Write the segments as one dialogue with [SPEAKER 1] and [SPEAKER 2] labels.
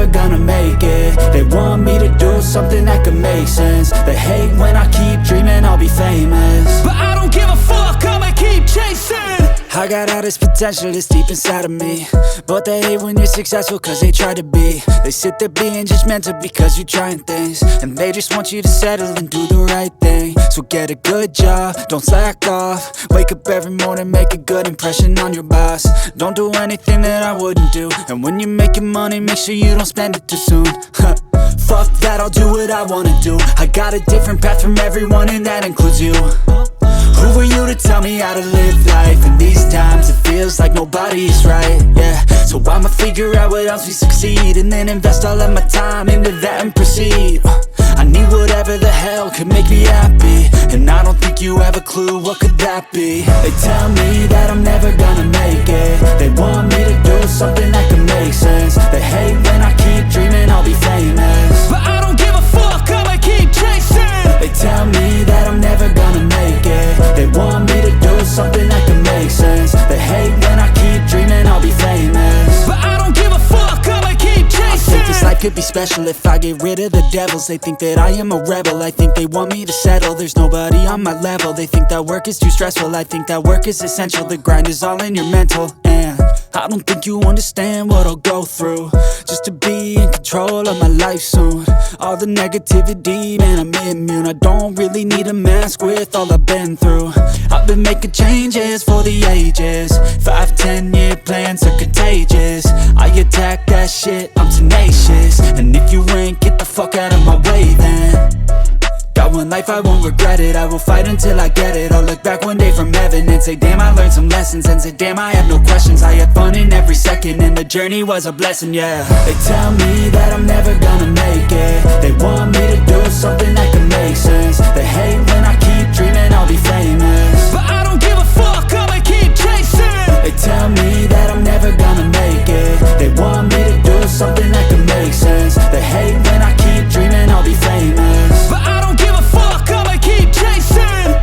[SPEAKER 1] never gonna make it. They want me to do something that could make sense. They hate when I keep dreaming I'll be famous,
[SPEAKER 2] but I don't give a fuck, I'ma keep chasing.
[SPEAKER 1] I got all this potential that's deep inside of me, but they hate when you're successful cause they try to be. They sit there being judgmental because you're trying things, and they just want you to settle and do the right thing. So get a good job, don't slack off. Wake up every morning, make a good impression on your boss. Don't do anything that I wouldn't do, and when you're making money, make sure you don't spend it too soon. Fuck that, I'll do what I wanna do. I got a different path from everyone, and that includes you. Who are you to tell me how to live life? In these times it feels like nobody's right, yeah. So I'ma figure out what else we succeed, and then invest all of my time into that and proceed. I need whatever the hell could make me happy, and I don't think you have a clue what could that be. They tell me that I'm never gonna make it. They want me to do something that could make sense. They hate when I keep dreaming I'll be famous,
[SPEAKER 2] but I don't give a fuck, I'ma keep chasing.
[SPEAKER 1] They tell me that I'm never gonna make it. They want me to do something that can make sense. They hate when I keep dreaming I'll be famous,
[SPEAKER 2] but I don't give a fuck, I'ma keep chasing.
[SPEAKER 1] I think this life could be special if I get rid of the devils. They think that I am a rebel, I think they want me to settle. There's nobody on my level. They think that work is too stressful, I think that work is essential. The grind is all in your mental, and I don't think you understand what I'll go through just to be in control of my life soon. All the negativity, man, I'm immune. I don't really need a mask with all I've been through. I've been making changes for the ages. 5-10 year plans are contagious. I attack that shit, I'm tenacious. And if you ain't, get the fuck out of my way then. Got one life, I won't regret it. I will fight until I get it. I'll look back one day from heaven and say, damn, I learned some lessons. And say, damn, I had no questions. I had fun in every second, and the journey was a blessing, yeah. They tell me that I'm never gonna make it. They want me to do something that can make sense. They hate when I keep dreaming I'll be famous,
[SPEAKER 2] but I don't give a fuck, I'ma keep chasing.
[SPEAKER 1] They tell me that I'm never gonna make it. They want me to do something that can make sense. They hate when I keep dreaming I'll be famous,
[SPEAKER 2] but I don't give a fuck, I'ma keep chasing.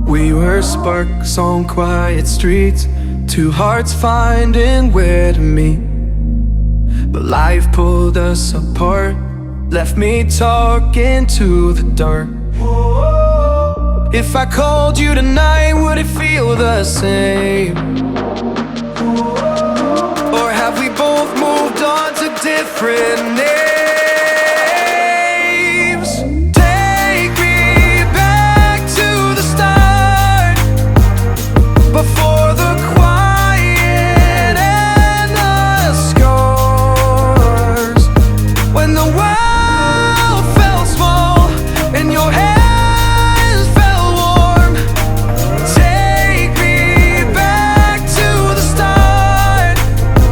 [SPEAKER 3] We were sparks on quiet streets, two hearts finding where to meet. But life pulled us apart, left me talking to the dark. If I called you tonight, would it feel the same? Or have we both moved on to different names? Take me back to the start, before the quiet and the scars. When the world felt small and your hands felt warm. Take me back to the start,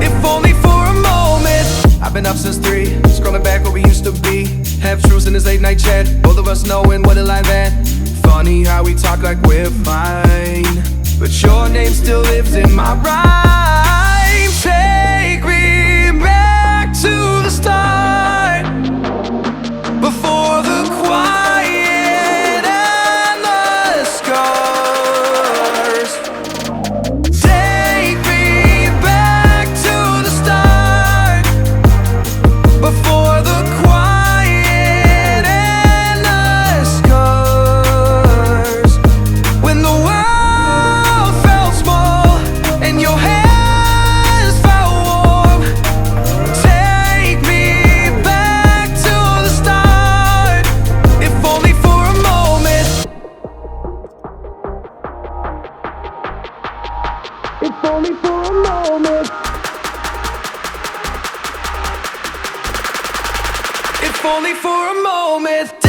[SPEAKER 3] if only for a moment. I've been up since 3, scrolling back where we used to be. Half truths in this late night chat, both of us knowing what a lie that. Funny how we talk like we're fine, but your name still lives in my rhyme. Take me back to the start, before the quiet and the scars. Take me back to the start, before the quiet and the scars. When the world felt small and your hands felt warm. Take me back to the start, if only for a moment. If only for a moment. If only for a moment.